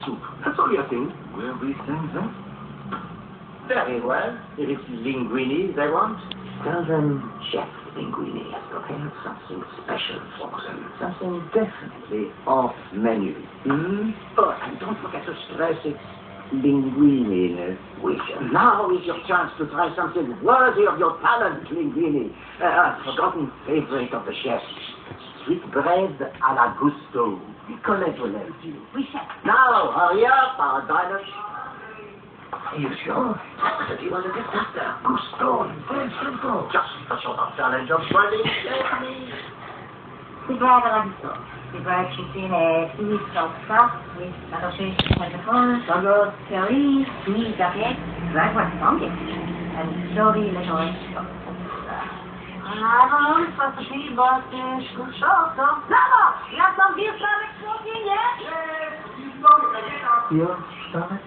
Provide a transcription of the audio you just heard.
soup. That's all you're saying. Will we send that? Very well. If it's linguine they want, tell them chef linguine has prepared something special for them. Something definitely off menu. Oh, and don't forget to stress it's linguine wish. Now is your chance to try something worthy of your talent, linguine. A forgotten favorite of the chef. Sweet bread à la gusto. Nicolette will help you. Oui, chef. Now, hurry up, our diners. Are you sure? That he was a good master. Gusto, very simple. Just a sort of challenge of breading. Sweet bread à la gusto. Sweet bread cuisine sweet salsa, with attaché peppercorn, sugar, curry, sweet baguette, dried white pumpkin, and slowly little I don't know if that's a pea, but it's good stuff, so. Lama, you have some beer stomach smoking yet? Your stomach?